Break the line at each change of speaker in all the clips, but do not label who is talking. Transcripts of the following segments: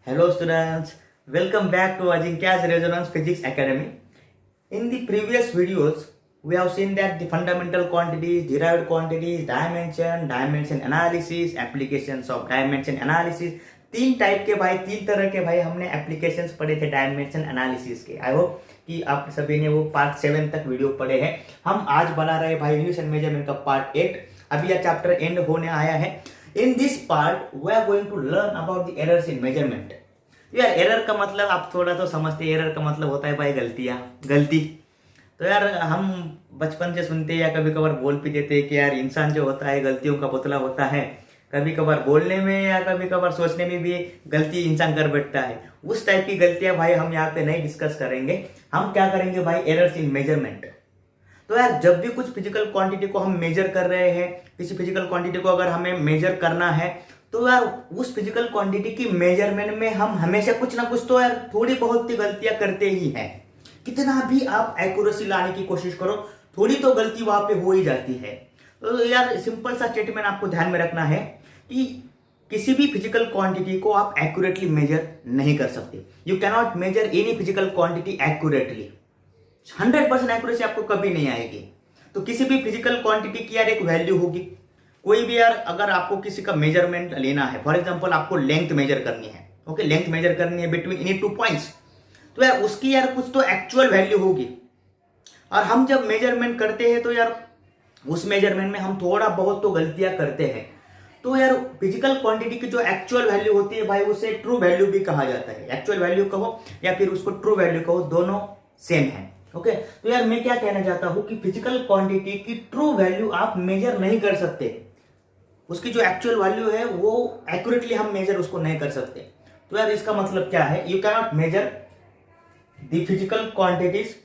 Hello students, welcome back to Ajinkya's Resonance Physics Academy. In the previous videos, we have seen that the fundamental quantities, derived quantities, dimension analysis, applications of dimension analysis, तीन type के भाई, तीन तरह के भाई हमने applications पढ़े थे डायमेंशन एनालिसिस के। आई होप कि आप सभी ने वो पार्ट 7 तक वीडियो पढ़े हैं। हम आज बना रहे भाई यूनिट्स एंड मेजरमेंट का पार्ट 8। अभी यह चैप्टर एंड होने आया है। In this part we are going to learn about the errors in measurement. यार एरर का मतलब आप थोड़ा तो समझते हैं। एरर का मतलब होता है भाई गलती। तो यार हम बचपन से सुनते हैं या कभी कभार बोल भी देते हैं कि यार इंसान जो होता है गलतियों का पुतला होता है। कभी कभार बोलने में या कभी कभार सोचने में भी गलती इंसान कर बैठता है। उस टाइप की गलतियां भाई हम यहाँ पे नहीं डिस्कस करेंगे। हम क्या करेंगे भाई, एरर्स इन मेजरमेंट। तो यार जब भी कुछ फिजिकल क्वांटिटी को हम मेजर कर रहे हैं, किसी फिजिकल क्वांटिटी को अगर हमें मेजर करना है तो यार उस फिजिकल क्वांटिटी की मेजरमेंट में हम हमेशा कुछ ना कुछ तो यार थोड़ी बहुत गलतियां करते ही हैं। कितना भी आप एक्यूरेसी लाने की कोशिश करो, थोड़ी तो गलती वहां पे हो ही जाती है। तो यार सिंपल सा स्टेटमेंट आपको ध्यान में रखना है कि किसी भी फिजिकल क्वांटिटी को आप एक्यूरेटली मेजर नहीं कर सकते। You cannot measure any physical quantity accurately. 100% accuracy आपको कभी नहीं आएगी। तो किसी भी फिजिकल क्वांटिटी की यार एक वैल्यू होगी। कोई भी यार अगर आपको किसी का मेजरमेंट लेना है, फॉर एग्जांपल आपको लेंथ मेजर करनी है, ओके, लेंथ मेजर करनी है बिटवीन एनी 2 पॉइंट्स, तो यार उसकी यार कुछ तो एक्चुअल वैल्यू होगी। और हम जब मेजरमेंट करते हैं तो यार उस मेजरमेंट में हम थोड़ा बहुत तो गलतियां करते हैं। तो यार फिजिकल क्वांटिटी की जो एक्चुअल वैल्यू होती है भाई उसे ट्रू वैल्यू भी कहा जाता है। एक्चुअल वैल्यू कहो या फिर उसको ट्रू वैल्यू कहो, दोनों सेम है। ओके, तो यार मैं क्या कहना चाहता हूं कि फिजिकल क्वांटिटी की ट्रू वैल्यू आप मेजर नहीं कर सकते। उसकी जो एक्चुअल वैल्यू है वो एक्यूरेटली हम मेजर उसको नहीं कर सकते। तो यार इसका मतलब क्या है, you cannot measure the physical quantities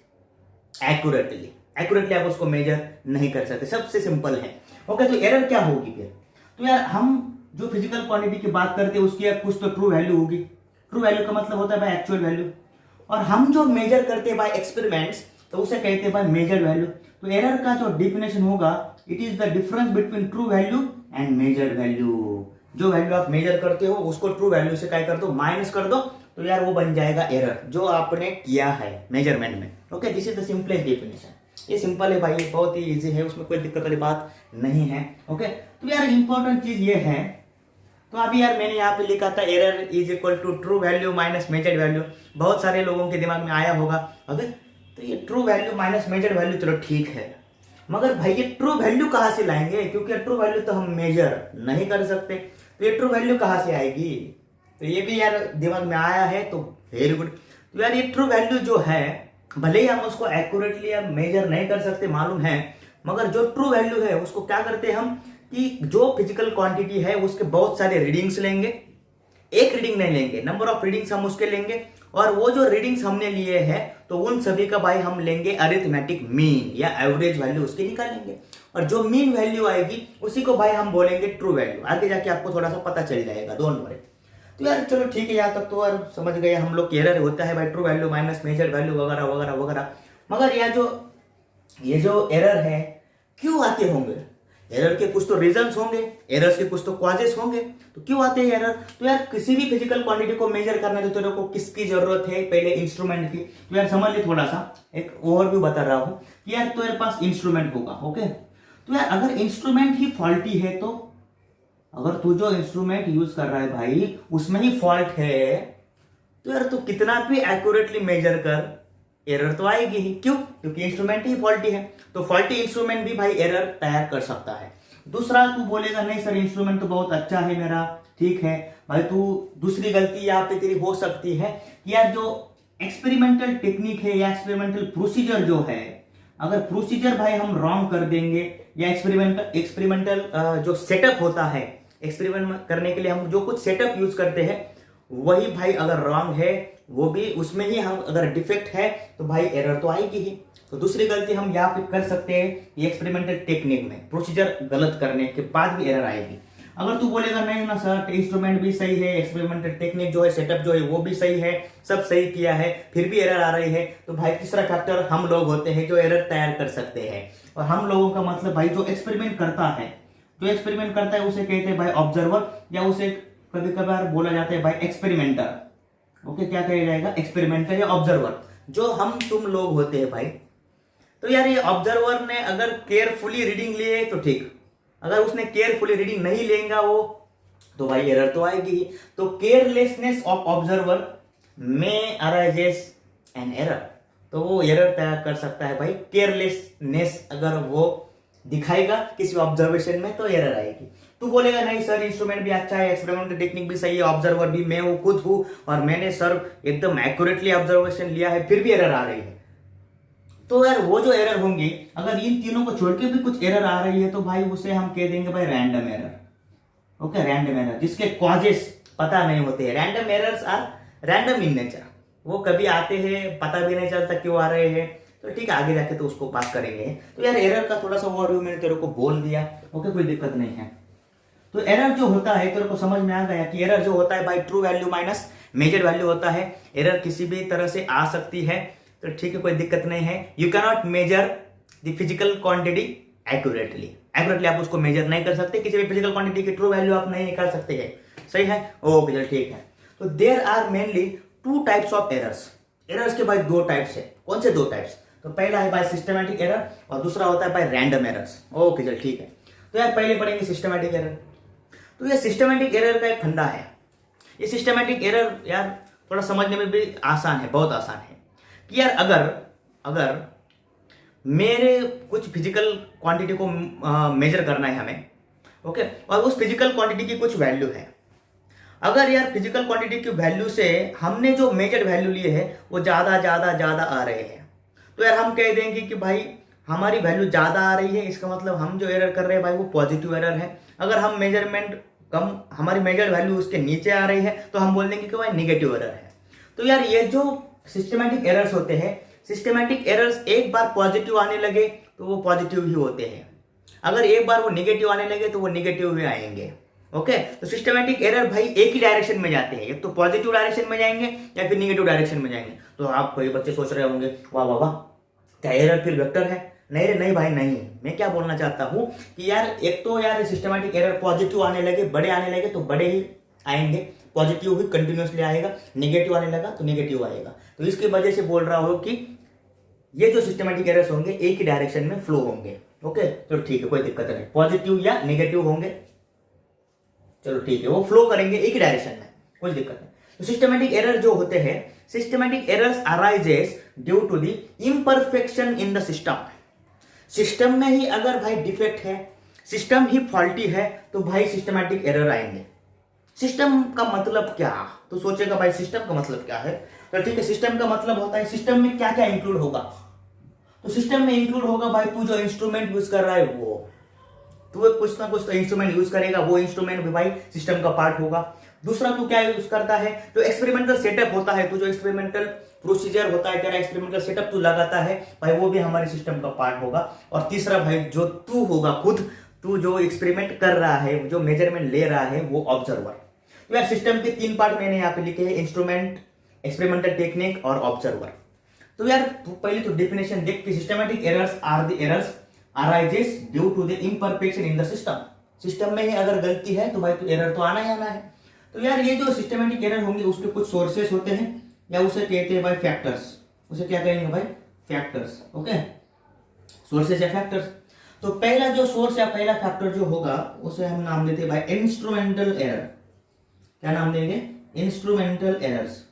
accurately आप उसको मेजर नहीं कर सकते। सबसे सिंपल है। ओके, तो एरर क्या होगी फिर? तो यार हम जो फिजिकल क्वांटिटी की बात करते हैं उसकी कुछ तो ट्रू वैल्यू होगी। ट्रू वैल्यू का मतलब होता है भाई एक्चुअल वैल्यू। और हम जो मेजर करते हैं बाय एक्सपेरिमेंट्स तो उसे कहते हैं भाई मेजर वैल्यू। तो एरर का जो डेफिनेशन होगा, it is the difference between true value and measure value. जो वैल्यू आप मेजर करते हो उसको ट्रू वैल्यू से क्या कर दो, माइनस कर दो, तो यार वो बन जाएगा एरर जो आपने किया है मेजरमेंट में। Okay, this is the simplest definition. ये सिंपल है भाई, ये बहुत ही इजी है, उसमें कोई दिक्कत वाली बात नहीं है। ओके, तो यार इंपॉर्टेंट चीज ये है, तो अभी यार मैंने यहाँ पे लिखा था error is equal to true value minus measured value. बहुत सारे लोगों के दिमाग में आया होगा। ओके, तो ये true value minus measured value चलो ठीक है, मगर भाई ये ट्रू वैल्यू कहां से लाएंगे? क्योंकि ट्रू वैल्यू तो हम मेजर नहीं कर सकते, तो ये ट्रू वैल्यू कहां से आएगी? तो ये भी यार दिमाग में आया है, तो वेरी गुड। तो यार ये ट्रू वैल्यू जो है, भले ही हम उसको एक्यूरेटली या मेजर नहीं कर सकते मालूम है, मगर जो ट्रू वैल्यू है उसको क्या करते हैं हम कि जो फिजिकल क्वांटिटी है उसके बहुत सारे रीडिंग्स लेंगे। एक रीडिंग नहीं लेंगे, नंबर ऑफ रीडिंग्स हम उसके लेंगे, और वो जो रीडिंग्स हमने लिए हैं तो उन सभी का भाई हम लेंगे अरिथमेटिक मीन या एवरेज वैल्यू उसकी निकालेंगे, और जो मीन वैल्यू आएगी उसी को भाई हम बोलेंगे ट्रू वैल्यू। आगे जाके आपको थोड़ा सा पता चल जाएगा, डोंट वरी। तो यार चलो ठीक है, यहाँ तक तो यार समझ गए हम लोग। एरर होता है भाई true value minus measure value वगैरह वगैरह वगैरह। मगर यार ये जो एरर है क्यों आते होंगे? एरर के कुछ तो रीजंस होंगे, एरर्स के कुछ तो कॉजेस होंगे। तो क्यों आते हैं एरर? तो यार किसी भी फिजिकल क्वांटिटी को मेजर करना है तो तेरे को किसकी जरूरत है? पहले इंस्ट्रूमेंट की। तो यार समझ ले, थोड़ा सा एक ओवरव्यू बता रहा हूं कि यार तेरे पास इंस्ट्रूमेंट होगा। ओके, तो यार अगर इंस्ट्रूमेंट ही फॉल्टी है, तो अगर तू जो इंस्ट्रूमेंट यूज कर रहा है भाई उसमें ही फॉल्ट है, तो यार तू कितना भी एक्यूरेटली मेजर कर, एरर तो आएगी ही। क्यों? क्योंकि इंस्ट्रूमेंट ही फॉल्टी है। तो फॉल्टी इंस्ट्रूमेंट भी भाई एरर तैयार कर सकता है। दूसरा, तू बोलेगा नहीं सर इंस्ट्रूमेंट तो बहुत अच्छा है मेरा, ठीक है भाई। तू दूसरी गलती यहाँ पे तेरी हो सकती है कि यार जो एक्सपेरिमेंटल टेक्निक है या एक्सपेरिमेंटल प्रोसीजर जो है, अगर प्रोसीजर भाई हम रॉन्ग कर देंगे, या एक्सपेरिमेंटल जो सेटअप होता है एक्सपेरिमेंट करने के लिए हम जो कुछ सेटअप यूज करते हैं वही भाई अगर रॉन्ग है, वो भी उसमें ही हम अगर डिफेक्ट है, तो भाई एरर तो आएगी ही। तो दूसरी गलती हम यहाँ पे कर सकते हैं, ये एक्सपेरिमेंटल टेक्निक में प्रोसीजर गलत करने के बाद भी एरर आएगी। अगर तू बोलेगा नहीं ना सर इंस्ट्रूमेंट भी सही है, एक्सपेरिमेंटल टेक्निक जो है, सेटअप जो है वो भी सही है, सब सही किया है, फिर भी एरर आ रही है, तो भाई तीसरा फैक्टर हम लोग होते हैं जो एरर तैयार कर सकते हैं। और हम लोगों का मतलब भाई जो एक्सपेरिमेंट करता है उसे कहते हैं भाई ऑब्जर्वर, या उसे कभी कभार बोला जाता है भाई एक्सपेरिमेंटर। ओके, क्या कहा जाएगा, एक्सपेरिमेंटर या ऑब्जर्वर। जो हम तुम लोग होते हैं भाई, तो यार ये ऑब्जर्वर ने अगर केयरफुली रीडिंग लिए तो ठीक, अगर उसने केयरफुली रीडिंग नहीं लेगा वो, तो भाई एरर तो आएगी ही। तो केयरलेसनेस ऑफ ऑब्जर्वर में अराइजेस एन एरर, तो वो एरर तैयार कर सकता है भाई। केयरलेसनेस अगर वो दिखाएगा किसी ऑब्जर्वेशन में तो एरर आएगी। तू बोलेगा नहीं सर इंस्ट्रूमेंट भी अच्छा है, एक्सपेरिमेंटल टेक्निक भी सही है, ऑब्जर्वर भी मैं वो खुद हूं और मैंने सर एकदम एक्यूरेटली ऑब्जर्वेशन लिया है, फिर भी एरर आ रही है। तो यार वो जो एरर होंगी, अगर इन तीनों को छोड़ के भी कुछ एरर आ रही है तो भाई उसे हम कह देंगे भाई random error. Okay, random error जिसके कॉजेस पता नहीं होते हैं। Random errors are random in nature, वो कभी आते हैं पता भी नहीं चलता क्यों आ रहे हैं। तो ठीक है, आगे जाके तो उसको बात करेंगे। तो यार एरर का थोड़ा सा ओवरव्यू मैंने तेरे को बोल दिया। ओके, कोई दिक्कत नहीं है। तो एरर जो होता है तेरे को समझ में आ गया कि एरर जो होता है भाई true value minus measure value होता है। एरर किसी भी तरह से आ सकती है, तो ठीक है, कोई दिक्कत नहीं है। You can not measure the physical quantity accurately आप उसको मेजर नहीं कर सकते। किसी भी फिजिकल क्वांटिटी की ट्रू वैल्यू आप नहीं निकाल सकते हैं, सही है। ओके चल ठीक है। तो there are mainly two types of errors. Errors के भाई दो टाइप्स है। कौन से दो टाइप्स? तो पहला है भाई सिस्टमैटिक एरर और दूसरा होता है भाई रैंडम एरर्स। ओके चल ठीक है। तो यार पहले पढ़ेंगे सिस्टमैटिक एरर। तो ये सिस्टमैटिक एरर का एक फंडा है। ये सिस्टमैटिक एरर यार थोड़ा समझने में भी आसान है, बहुत आसान है। कि यार अगर मेरे कुछ फिजिकल क्वांटिटी को मेजर करना है हमें, ओके, और उस फिजिकल क्वांटिटी की कुछ वैल्यू है। अगर यार फिजिकल क्वांटिटी की वैल्यू से हमने जो मेजर्ड वैल्यू लिए है वो ज्यादा आ रहे हैं, तो यार हम कह देंगे कि भाई हमारी वैल्यू ज्यादा आ रही है, इसका मतलब हम जो एरर कर रहे हैं भाई वो पॉजिटिव एरर है। अगर हम मेजरमेंट कम, हमारी मेजर्ड वैल्यू उसके नीचे आ रही है, तो हम बोल देंगे कि भाई निगेटिव एरर है। तो यार ये जो सिस्टमैटिक एरर्स होते हैं, सिस्टमैटिक एरर्स एक बार पॉजिटिव आने लगे तो वो पॉजिटिव ही होते हैं, अगर एक बार वो निगेटिव आने लगे तो वो निगेटिव ही आएंगे। ओके, तो सिस्टमैटिक एरर भाई एक ही डायरेक्शन में जाते हैं, एक तो पॉजिटिव डायरेक्शन में जाएंगे या फिर निगेटिव डायरेक्शन में जाएंगे। तो आप कोई बच्चे सोच रहे होंगे वाह वाह वाह, क्या एरर फिर वेक्टर है? नहीं रे नहीं भाई नहीं। मैं क्या बोलना चाहता हूं कि यार एक तो यार सिस्टमैटिक एरर पॉजिटिव आने लगे, बड़े आने लगे तो बड़े ही आएंगे, पॉजिटिव ही कंटिन्यूसली आएगा, नेगेटिव आने लगा तो नेगेटिव आएगा। तो इसकी वजह से बोल रहा हूं कि ये जो सिस्टमैटिक एरर्स होंगे एक ही डायरेक्शन में फ्लो होंगे। ओके, तो ठीक है, कोई दिक्कत नहीं, पॉजिटिव या नेगेटिव होंगे, चलो ठीक है, वो फ्लो करेंगे एक ही डायरेक्शन में, कोई दिक्कत नहीं। तो सिस्टमैटिक एरर जो होते हैं, systematic errors arises due to the imperfection in the system. System में ही अगर भाई डिफेक्ट है, सिस्टम ही फॉल्टी है, तो भाई सिस्टमैटिक एरर आएंगे। सिस्टम का मतलब क्या? तो सोचेगा भाई सिस्टम का मतलब क्या है? तो ठीक है, सिस्टम का मतलब होता है सिस्टम में क्या क्या इंक्लूड होगा। तो सिस्टम में इंक्लूड होगा भाई तू जो इंस्ट्रूमेंट यूज कर रहा है वो, तू कुछ ना कुछ तो इंस्ट्रूमेंट यूज करेगा, वो इंस्ट्रूमेंट भी भाई सिस्टम का पार्ट होगा। दूसरा तू क्या यूज करता है, जो एक्सपेरिमेंटल सेटअप होता है, तू जो एक्सपेरिमेंटल प्रोसीजर होता है, तेरा एक्सपेरिमेंटल सेटअप तू लगाता है भाई, वो भी हमारे सिस्टम का पार्ट होगा। और तीसरा भाई जो तू होगा खुद, तू जो एक्सपेरिमेंट कर रहा है, जो मेजरमेंट ले रहा है, वो ऑब्जर्वर। तो यार सिस्टम के तीन पार्ट मैंने यहाँ पे लिखे हैं, इंस्ट्रूमेंट, एक्सपेरिमेंटल टेक्निक और ऑब्जर्वर। तो यार तू पहले तो डेफिनेशन देख कि systematic errors are the errors arises due to the imperfection in the system. System में ही अगर गलती है तो भाई तो एरर तो आना ही आना है। तो यार ये जो सिस्टमैटिक एरर होंगे उसके कुछ सोर्सेस होते हैं, या उसे कहते हैं भाई फैक्टर्स। उसे क्या कहेंगे भाई? फैक्टर्स। ओके, सोर्सेस या फैक्टर्स। तो पहला जो सोर्स या पहला फैक्टर जो होगा उसे हम नाम देते हैं भाई इंस्ट्रूमेंटल एरर। क्या नाम देंगे? Instrumental errors.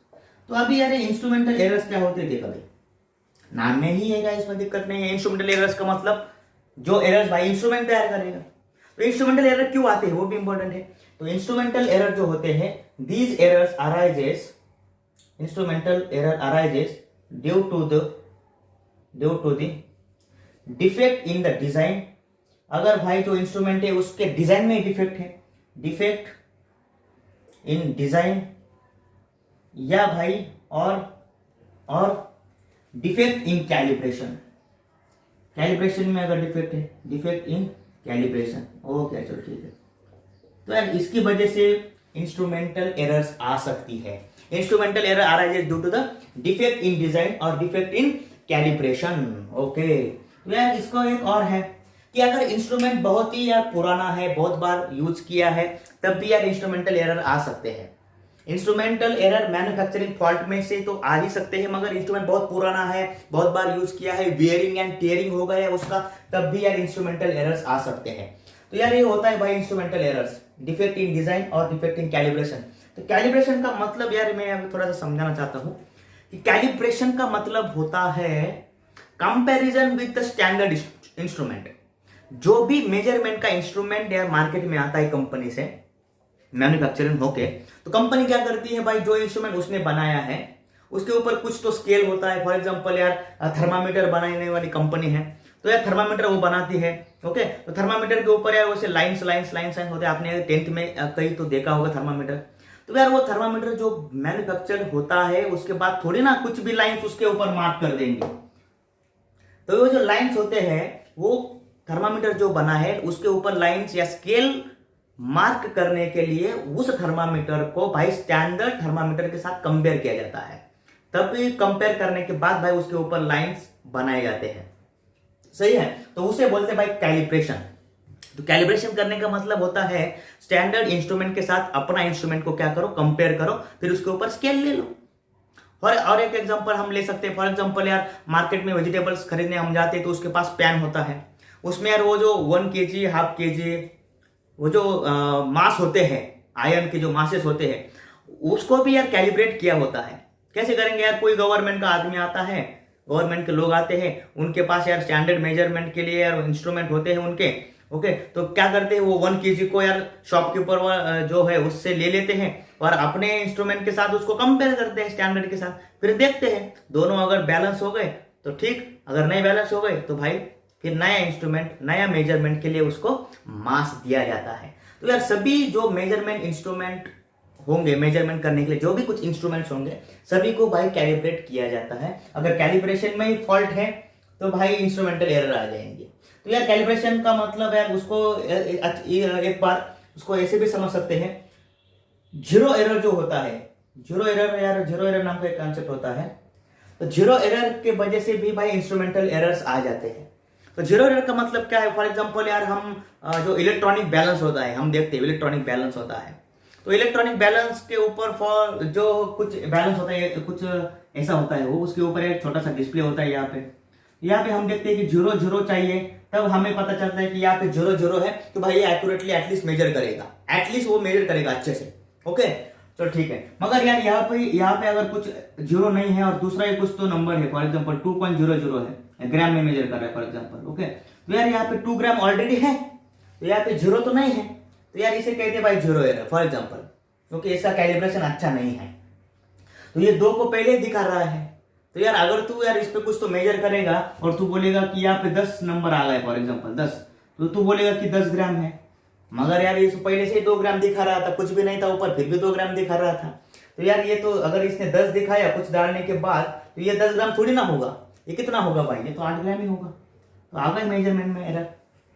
तो अभी यार इंस्ट्रूमेंटल एरर्स क्या होते हैं देखा भाई, नाम में ही है, इसमें दिक्कत नहीं है। इंस्ट्रूमेंटल एरर्स का मतलब जो एरर्स भाई इंस्ट्रूमेंट तैयार करेगा। तो इंस्ट्रूमेंटल एरर क्यों आते हैं वो भी इंपॉर्टेंट है। तो इंस्ट्रूमेंटल एरर जो होते हैं, these errors arises, instrumental error arises due to the defect in the design. अगर भाई जो इंस्ट्रूमेंट है उसके डिजाइन में डिफेक्ट है, डिफेक्ट इन डिजाइन, या भाई और डिफेक्ट इन कैलिब्रेशन। कैलिब्रेशन में अगर डिफेक्ट है, डिफेक्ट इन कैलिब्रेशन। ओके चलो ठीक है। तो यार इसकी वजह से इंस्ट्रूमेंटल एरर्स आ सकती है। Instrumental error arises due to the defect in design और डिफेक्ट इन कैलिब्रेशन। ओके, तो यार इसको एक और है कि अगर इंस्ट्रूमेंट बहुत ही यार पुराना है, बहुत बार यूज किया है, तब भी यार इंस्ट्रूमेंटल एरर आ सकते हैं। इंस्ट्रूमेंटल एरर मैन्युफैक्चरिंग फॉल्ट में से तो आ ही सकते हैं, मगर इंस्ट्रूमेंट बहुत पुराना है, बहुत बार यूज किया है, वियरिंग एंड टियरिंग हो गया उसका, तब भी यार इंस्ट्रूमेंटल एरर्स आ सकते हैं। तो यार ये होता है भाई instrumental errors, defect in design और डिफेक्ट इन कैलिब्रेशन। तो कैलिब्रेशन का मतलब यार मैं अभी थोड़ा सा समझाना चाहता हूं कि कैलिब्रेशन का मतलब होता है comparison with the standard instrument. जो भी मेजरमेंट का इंस्ट्रूमेंट यार मार्केट में आता है कंपनी से मैन्युफैक्चरिंग होके, तो कंपनी क्या करती है भाई, जो इंस्ट्रूमेंट उसने बनाया है उसके ऊपर कुछ तो स्केल होता है। फॉर एग्जांपल यार थर्मामीटर बनाने वाली कंपनी है, तो यार थर्मामीटर वो बनाती है। ओके, तो थर्मामीटर के ऊपर यार वैसे लाइंस लाइंस लाइंस होते हैं, आपने 10th में कहीं तो देखा होगा थर्मामीटर। तो यार वो थर्मामीटर जो मैन्युफैक्चर होता है उसके बाद थोड़ी ना कुछ भी लाइंस उसके ऊपर मार्क कर देंगे। तो वो जो लाइंस होते हैं वो थर्मामीटर जो बना है उसके ऊपर लाइंस या स्केल मार्क करने के लिए उस थर्मामीटर को भाई स्टैंडर्ड थर्मामीटर के साथ कंपेयर किया जाता है। तभी कंपेयर करने के बाद भाई उसके ऊपर लाइंस बनाए जाते हैं, सही है। तो उसे बोलते हैं भाई कैलिब्रेशन। तो कैलिब्रेशन करने का मतलब होता है स्टैंडर्ड इंस्ट्रूमेंट के साथ अपना इंस्ट्रूमेंट को क्या करो, कंपेयर करो, फिर उसके ऊपर स्केल ले लो। और एक एग्जांपल हम ले सकते हैं। फॉर एग्जांपल यार मार्केट में वेजिटेबल्स खरीदने हम जाते हैं तो उसके पास पैन होता है, उसमें यार वो जो 1 kg, हाफ kg वो जो मास होते हैं, आयरन के जो मासेस होते हैं उसको भी यार कैलिब्रेट किया होता है। कैसे करेंगे यार, कोई गवर्नमेंट का आदमी आता है, गवर्नमेंट के लोग आते हैं, उनके पास यार स्टैंडर्ड मेजरमेंट के लिए यार इंस्ट्रूमेंट होते हैं उनके। ओके, तो क्या करते हैं वो 1 kg को यार शॉपकीपर जो है उससे ले लेते हैं और अपने इंस्ट्रूमेंट के साथ उसको कंपेयर करते हैं स्टैंडर्ड के साथ। फिर देखते हैं दोनों अगर बैलेंस हो गए तो ठीक, अगर नहीं बैलेंस हो गए तो भाई फिर नया इंस्ट्रूमेंट, नया मेजरमेंट के लिए उसको मास दिया जाता है। तो यार सभी जो मेजरमेंट इंस्ट्रूमेंट होंगे, मेजरमेंट करने के लिए जो भी कुछ इंस्ट्रूमेंट्स होंगे सभी को भाई कैलिब्रेट किया जाता है। अगर कैलिब्रेशन में ही फॉल्ट है तो भाई इंस्ट्रूमेंटल एरर आ जाएंगे। तो यार कैलिब्रेशन का मतलब यार उसको एक बार उसको ऐसे भी समझ सकते हैं, जीरो एरर जो होता है, जीरो एरर नाम का एक कॉन्सेप्ट होता है। तो जीरो एरर के वजह से भी भाई इंस्ट्रूमेंटल एरर्स आ जाते हैं। तो जीरो एरर का मतलब क्या है, फॉर एग्जांपल यार हम जो इलेक्ट्रॉनिक बैलेंस होता है, हम देखते हैं इलेक्ट्रॉनिक बैलेंस होता है, तो इलेक्ट्रॉनिक बैलेंस के ऊपर फॉर जो कुछ बैलेंस होता है, कुछ ऐसा होता है, वो उसके ऊपर एक छोटा सा डिस्प्ले होता है। यहाँ पे हम देखते हैं कि 0 0 चाहिए, तब हमें पता चलता है कि यहाँ पे 0 0 है, तो भाई ये एक्यूरेटली एटलीस्ट मेजर करेगा, एटलीस्ट वो मेजर करेगा अच्छे से। ओके, तो ठीक है। मगर यार यहाँ पे अगर कुछ 0 नहीं है और दूसरा ही कुछ तो नंबर है, फॉर एग्जांपल 2.00 है, ग्राम में मेजर कर रहा है फॉर एग्जांपल। ओके, तो यार यहाँ पे 2 ग्राम ऑलरेडी है, तो यहाँ पे 0 तो नहीं है, तो यार इसे कहते हैं भाई जीरो एरर फॉर एग्जांपल, क्योंकि इसका कैलिब्रेशन अच्छा नहीं है। तो ये 2 को पहले दिखा रहा है, तो यार अगर तू यार इस पे कुछ तो मेजर करेगा और तू बोलेगा कि यहाँ पे 10 नंबर आ गए फॉर एग्जांपल 10, तो तू बोलेगा कि 10 ग्राम है, मगर यार ये पहले से 2 ग्राम दिखा रहा था, कुछ भी नहीं था ऊपर, फिर भी 2 ग्राम दिखा रहा था। तो यार ये तो अगर इसने 10 दिखाया कुछ डालने के बाद, तो ये 10 ग्राम थोड़ी ना होगा, ये कितना होगा भाई, ये तो 8 ग्राम ही होगा। तो आ गए मेजरमेंट में एरर।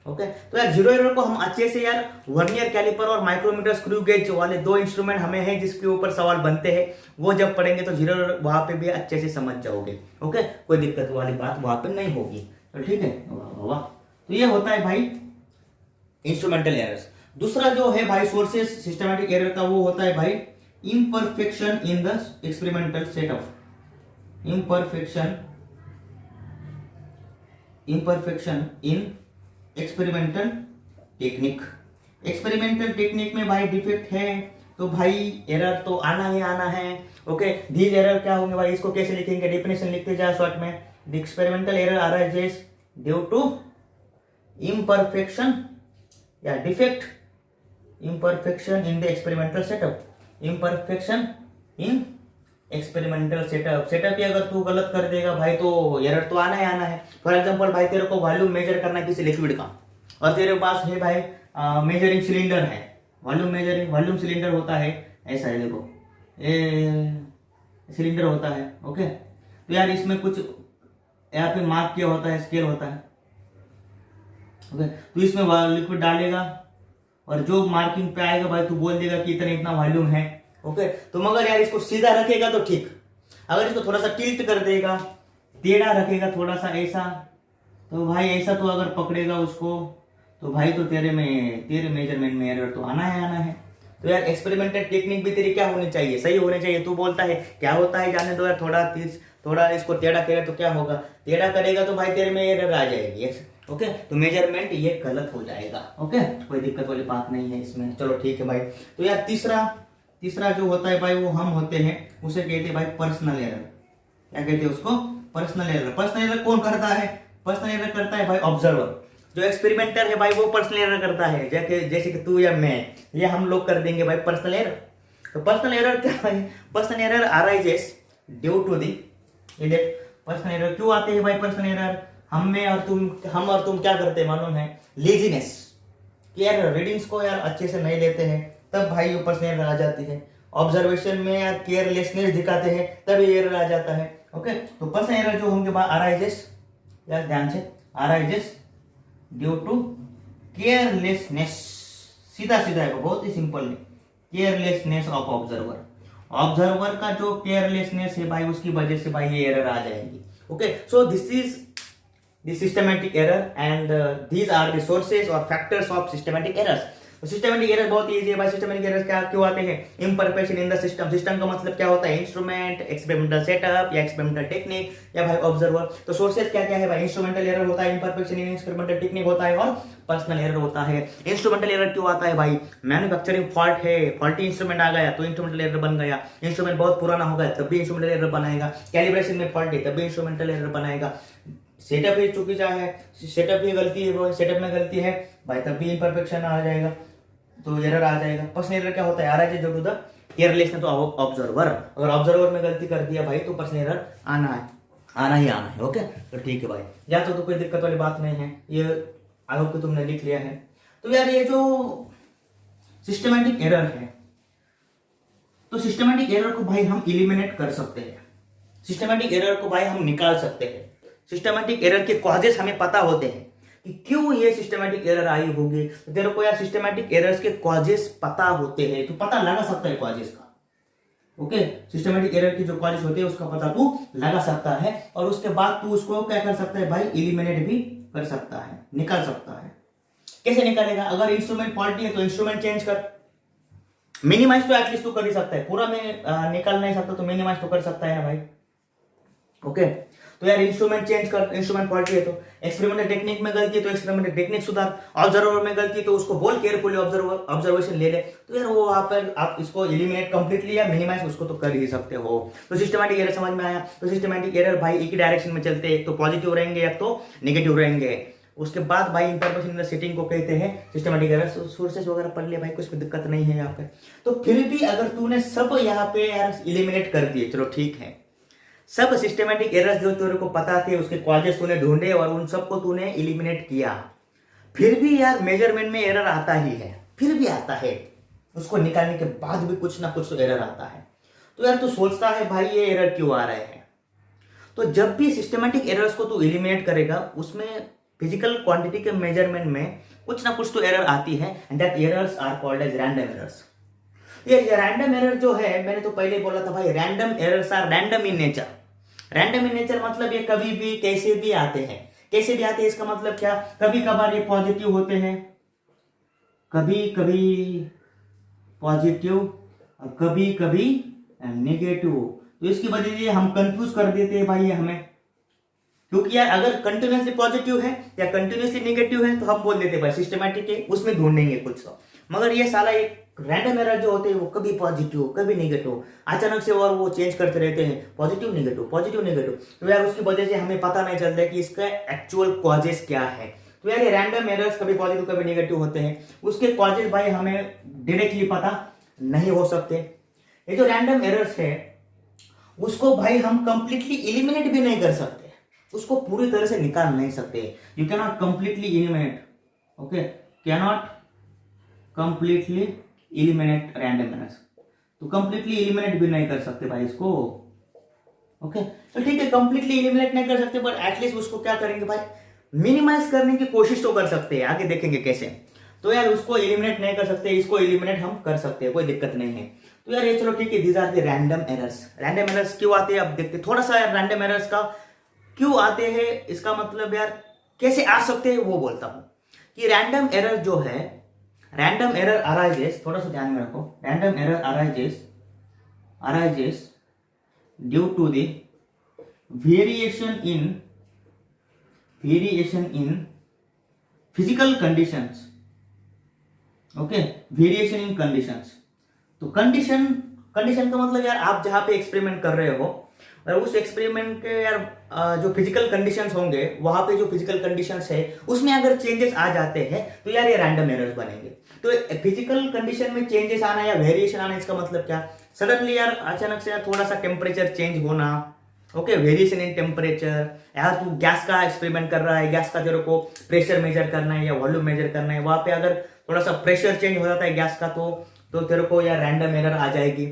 ओके, तो यार जीरो एरर को हम अच्छे से यार वर्नियर कैलिपर और माइक्रोमीटर स्क्रू गेज वाले 2 इंस्ट्रूमेंट हमें हैं जिसके ऊपर सवाल बनते हैं, वो जब पढ़ेंगे तो जीरो एरर वहां पे भी अच्छे से समझ जाओगे। ओके, कोई दिक्कत वाली बात वहां पे नहीं होगी। तो ठीक है, वाह। तो ये होता है भाई इंस्ट्रूमेंटल एरर्स। दूसरा जो है भाई सोर्सेस सिस्टमैटिक एरर का, वो होता है भाई imperfection in the experimental setup. Imperfection in experimental technique. Experimental technique में भाई डिफेक्ट है तो भाई एरर तो आना ही आना है। ओके, दीज एरर क्या होंगे भाई, इसको कैसे लिखेंगे, डेफिनेशन लिखते जाए शॉर्ट में। The experimental error arises due to imperfection या defect, imperfection in the experimental setup, imperfection in experimental setup ही अगर तू गलत कर देगा भाई तो एरर तो आना ही आना है। फॉर एग्जांपल भाई तेरे को वॉल्यूम मेजर करना है किसी लिक्विड का, और तेरे पास है भाई मेजरिंग सिलेंडर है, वॉल्यूम सिलेंडर होता है, ऐसा है देखो, ये सिलेंडर होता है। ओके, तो यार इसमें कुछ यहाँ पे मार्क किया होता है, स्केल होता है। ओके, तो इसमें लिक्विड डालेगा और जो मार्किंग पे आएगा भाई तू बोल देगा कि इतना वॉल्यूम है। ओके, तो मगर यार इसको सीधा रखेगा तो ठीक, अगर इसको थोड़ा सा टिल्ट कर देगा, टेढ़ा रखेगा थोड़ा सा ऐसा, तो भाई ऐसा तो अगर पकड़ेगा उसको तो भाई तो तेरे मेजरमेंट में एरर तो आना है आना है। तो यार एक्सपेरिमेंटल टेक्निक भी तेरी क्या होनी चाहिए, सही होनी चाहिए। तू बोलता है क्या होता है जाने दो यार, थोड़ा इसको टेढ़ा करे तो क्या होगा, टेढ़ा करेगा तो भाई तेरे में एरर आ जाएगी। ओके, तो मेजरमेंट ये गलत हो जाएगा। ओके, कोई दिक्कत वाली बात नहीं है इसमें, चलो ठीक है भाई। तो यार तीसरा जो होता है भाई वो हम होते हैं, उसे कहते हैं भाई पर्सनल एरर। क्या कहते हैं उसको, पर्सनल एरर। पर्सनल एरर कौन करता है, पर्सनल एरर करता है भाई ऑब्जर्वर। जो एक्सपेरिमेंटर है भाई वो पर्सनल एरर करता है, जैसे कि तू या मैं, ये हम लोग कर देंगे भाई पर्सनल एरर। तो पर्सनल एरर क्या है, personal error arises due to the, ये देख पर्सनल एरर क्यों आते हैं भाई। पर्सनल एरर हम और तुम क्या करते हैं मालूम है, लेजीनेस, कि यार रीडिंग्स को यार अच्छे से नहीं लेते हैं, तब भाई ये पर्सनल एरर आ जाती है। ऑब्जर्वेशन में यार केयरलेसनेस दिखाते हैं, तब ये एरर आ जाता है। ओके, तो पर्सनल एरर जो होंगे अराइजेस, यार ध्यान से, अराइजेस ड्यू टू केयरलेसनेस, सीधा है, बहुत ही सिंपल है, केयरलेसनेस ऑफ ऑब्जर्वर। ऑब्जर्वर का जो केयरलेसनेस है भाई उसकी वजह से भाई ये एरर आ जाएगी। Okay, so this is the systematic error and these are the sources और factors of systematic errors. Systematic error बहुत इजी है भाई। सिस्टमैटिक एरर्स क्या क्यों आते हैं, imperfection in the system. System का मतलब क्या होता है, इंस्ट्रूमेंट, एक्सपेरिमेंटल सेटअप या एक्सपेरिमेंटल टेक्निक या भाई ऑब्जर्वर। तो सोर्सेज क्या क्या है भाई, इंस्ट्रूमेंटल एरर होता है, इम्परफेक्शन इन एक्सपेरिमेंटल टेक्निक होता है और पर्सनल एरर होता है। इंस्ट्रूमेंटल एरर क्यों आता है भाई, मैन्युफैक्चरिंग फॉल्ट है, फॉल्टी इंस्ट्रूमेंट आ गया तो इंस्ट्रूमेंटल एरर बन गया। इंस्ट्रूमेंट बहुत पुराना हो गया तब भी इंस्ट्रूमेंटल एरर बनाएगा। कैलिब्रेशन में फॉल्ट है तब भी इंस्ट्रूमेंटल एरर बनाएगा। सेटअप ही चुकीचा है, सेटअप ही गलती है, सेटअप में गलती है भाई तब भी इम्परफेक्शन आ जाएगा, तो एरर आ जाएगा। पर्सनल एरर क्या होता है, आ रहा है जो टू द केयरलेसनेस तो ऑब्जर्वर। अगर ऑब्जर्वर में गलती कर दिया भाई तो पर्सनल एरर आना ही आना है। ओके, तो ठीक है भाई, या तो कोई दिक्कत वाली बात नहीं है, ये आई होप कि तुमने लिख लिया है। तो यार ये जो सिस्टमैटिक एरर है, तो सिस्टमैटिक एरर को भाई हम इलिमिनेट कर सकते हैं, सिस्टमैटिक एरर को भाई हम निकाल सकते हैं। सिस्टमैटिक एरर के कॉजेस हमें पता होते हैं कि क्यों ये सिस्टमैटिक एरर आई होगी। तो तेरे को यार सिस्टमैटिक एरर्स के कॉजेस पता होते हैं, तो पता लगा सकता है कॉजेस का। ओके, सिस्टमैटिक एरर की जो कॉजेस होते हैं उसका पता तू लगा सकता है, और उसके बाद तू उसको क्या कर सकता है भाई, इलिमिनेट भी कर सकता है, निकाल सकता है। कैसे निकालेगा, अगर इंस्ट्रूमेंट फॉल्टी है तो इंस्ट्रूमेंट चेंज कर। मिनिमाइज तो एटलीस्ट तू कर ही सकता है, पूरा में निकाल नहीं सकता तो मिनिमाइज तो कर सकता है ना भाई। ओके, तो यार इंस्ट्रूमेंट चेंज कर, इंस्ट्रूमेंट फॉल्टी है तो एक्सपेरिमेंटल टेक्निक में गलती है तो एक्सपेरिमेंटल टेक्निक सुधार, ऑब्जर्वर में गलती है तो उसको बोल केयरफुली ऑब्जर्वेशन ले ले। तो यार वो आप इसको एलिमिनेट कंप्लीटली या मिनिमाइज उसको तो कर ही सकते हो। तो सिस्टमैटिक एरर समझ में आया। तो सिस्टमैटिक एरर भाई एक ही डायरेक्शन में चलते हैं, एक तो पॉजिटिव रहेंगे या तो नेगेटिव रहेंगे। उसके बाद भाई इंटरप्रेशन इन द सेटिंग को कहते हैं सिस्टमैटिक एरर। सोर्सेज वगैरह पढ़ लिया भाई, कुछ भी दिक्कत नहीं है यहाँ पे। तो फिर भी अगर तूने सब यहाँ पे यार इलिमिनेट कर दिए, चलो ठीक है, सब सिस्टमैटिक एरर्स जो तेरे को पता थे उसके कॉजेस तूने ढूंढे और उन सबको तूने इलिमिनेट किया, फिर भी यार मेजरमेंट में एरर आता ही है, फिर भी आता है। उसको निकालने के बाद भी कुछ ना कुछ तो एरर आता है। तो यार तू सोचता है भाई ये एरर क्यों आ रहे हैं। तो जब भी सिस्टमैटिक एरर्स को तू इलिमिनेट करेगा उसमें फिजिकल क्वांटिटी के मेजरमेंट में कुछ ना कुछ तो एरर आती है, and that errors are called as random errors. ये रैंडम एरर जो है, मैंने तो पहले बोला था भाई, random errors are random in nature. Random in nature मतलब ये कभी भी कैसे भी आते हैं। कैसे भी आते हैं इसका मतलब क्या, कभी कभार ये पॉजिटिव होते हैं, कभी कभी पॉजिटिव और कभी कभी नेगेटिव। तो इसकी वजह से हम कंफ्यूज कर देते हैं भाई हमें, क्योंकि यार अगर कंटिन्यूसली पॉजिटिव है या कंटिन्यूसली नेगेटिव है तो हम बोल देते भाई सिस्टमैटिक है, उसमें ढूंढेंगे कुछ तो। मगर ये साला एक रैंडम एरर जो होते हैं वो कभी पॉजिटिव कभी नेगेटिव अचानक से, और वो चेंज करते रहते हैं, पॉजिटिव नेगेटिव। तो यार उसकी वजह से हमें पता नहीं चलता कि इसका एक्चुअल कॉजेस क्या है। तो यार ये रैंडम एरर्स कभी पॉजिटिव कभी नेगेटिव होते हैं, उसके कॉजेस भाई हमें डायरेक्टली पता नहीं हो सकते। ये जो रैंडम एरर्स है उसको भाई हम कंप्लीटली इलिमिनेट भी नहीं कर सकते, उसको पूरी तरह से निकाल नहीं सकते। You can not completely eliminate, okay, can not completely eliminate random errors. तो कंप्लीटली इलिमिनेट भी नहीं कर सकते भाई इसको। ओके, तो ठीक है, कंप्लीटली इलिमिनेट नहीं कर सकते, पर एटलीस्ट उसको क्या करेंगे भाई, मिनिमाइज करने की कोशिश तो कर सकते हैं, आगे देखेंगे कैसे। तो यार उसको इलिमिनेट नहीं कर सकते, इसको इलिमिनेट हम कर सकते हैं, कोई दिक्कत नहीं है। तो यार ये चलो ठीक है, these are the random errors. Random errors क्यों आते हैं अब देखते थोड़ा सा यार, रैंडम एरर्स का क्यों आते हैं इसका मतलब यार कैसे आ सकते हैं वो बोलता हूं। कि रैंडम एरर जो है, रैंडम एरर अराइजेस, थोड़ा सा ध्यान में रखो, random error arises due to the variation in physical conditions. Okay, variation in conditions. तो कंडीशन का मतलब यार आप जहां पे एक्सपेरिमेंट कर रहे हो और उस एक्सपेरिमेंट के यार जो फिजिकल कंडीशंस होंगे, वहां पे जो फिजिकल कंडीशंस है उसमें अगर चेंजेस आ जाते हैं तो यार ये रैंडम एरर्स बनेंगे। तो फिजिकल कंडीशन में चेंजेस आना या वेरिएशन आना, इसका मतलब क्या, सडनली यार अचानक से यार थोड़ा सा टेम्परेचर चेंज होना, ओके, वेरिएशन इन टेम्परेचर। यार तू गैस का एक्सपेरिमेंट कर रहा है, गैस का तेरे को प्रेशर मेजर करना है या वॉल्यूम मेजर करना है, वहां पे अगर थोड़ा सा प्रेशर चेंज हो जाता है गैस का तो तेरे को यार रैंडम एरर आ जाएगी।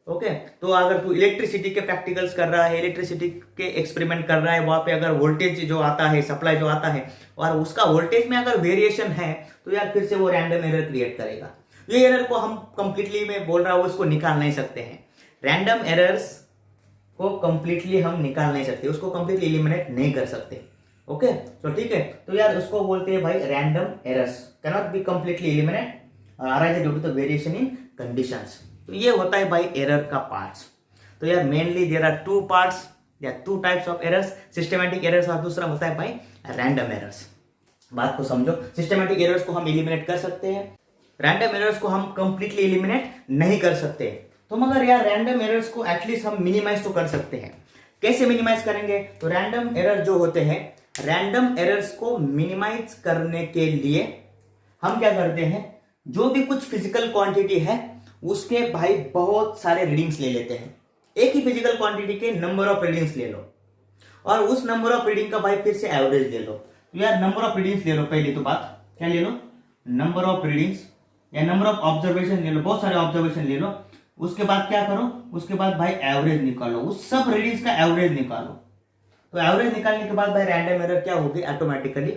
ओके, तो अगर तू इलेक्ट्रिसिटी के प्रैक्टिकल्स कर रहा है, इलेक्ट्रिसिटी के एक्सपेरिमेंट कर रहा है, वहां पे अगर वोल्टेज जो आता है, सप्लाई जो आता है, और उसका वोल्टेज में अगर वेरिएशन है तो यार फिर से वो रैंडम एरर क्रिएट करेगा। ये एरर को हम कंप्लीटली, मैं बोल रहा हूँ, उसको निकाल नहीं सकते हैं। रैंडम एरर्स को कंप्लीटली हम निकाल नहीं सकते, उसको कंप्लीटली एलिमिनेट नहीं कर सकते। ओके, तो ठीक है, तो यार उसको बोलते हैं भाई random errors cannot be completely eliminate arise due to the variation in conditions. तो ये होता है भाई एरर का पार्ट्स। तो यार mainly there are two parts या two types of errors, systematic errors और दूसरा होता है भाई रैंडम एरर्स। बात को समझो, सिस्टमैटिक एरर्स को हम एलिमिनेट कर सकते हैं, रैंडम एरर्स को हम कंप्लीटली एलिमिनेट नहीं कर सकते। तो मगर यार रैंडम एरर्स को एटलीस्ट हम मिनिमाइज तो कर सकते हैं। कैसे मिनिमाइज करेंगे, तो रैंडम एरर जो होते हैं, रैंडम एरर्स को मिनिमाइज करने के लिए हम क्या करते हैं, जो भी कुछ फिजिकल क्वांटिटी है उसके भाई बहुत सारे रीडिंग्स ले लेते हैं। एक ही फिजिकल क्वांटिटी के नंबर ऑफ रीडिंग्स ले लो और उस नंबर ऑफ रीडिंग का भाई फिर से एवरेज ले लो। तो यार नंबर ऑफ रीडिंग्स ले लो, पहली तो बात क्या ले लो, नंबर ऑफ रीडिंग्स या नंबर ऑफ ऑब्जर्वेशन ले लो, बहुत सारे ऑब्जर्वेशन ले लो। उसके बाद क्या करो, उसके बाद भाई एवरेज निकालो, उस सब रीडिंग्स का एवरेज निकालो। तो एवरेज निकालने के बाद भाई रैंडम एरर क्या होगी, ऑटोमेटिकली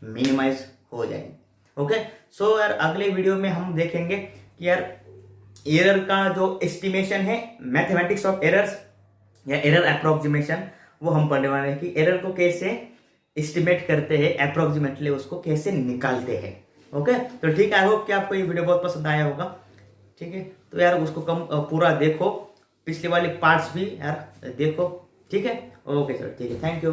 मिनिमाइज हो जाएगी। ओके, सो यार अगले वीडियो में हम देखेंगे कि यार एरर का जो एस्टिमेशन है, मैथमेटिक्स ऑफ एरर्स या एरर अप्रोक्सीमेशन, वो हम पढ़ने वाले हैं कि एरर को कैसे एस्टिमेट करते हैं, अप्रोक्सीमेटली उसको कैसे निकालते हैं। ओके, तो ठीक है, आई होप कि आपको ये वीडियो बहुत पसंद आया होगा। ठीक है, तो यार उसको पूरा देखो, पिछले वाले पार्ट्स भी यार देखो। ठीक है, ओके सर, ठीक है, थैंक यू।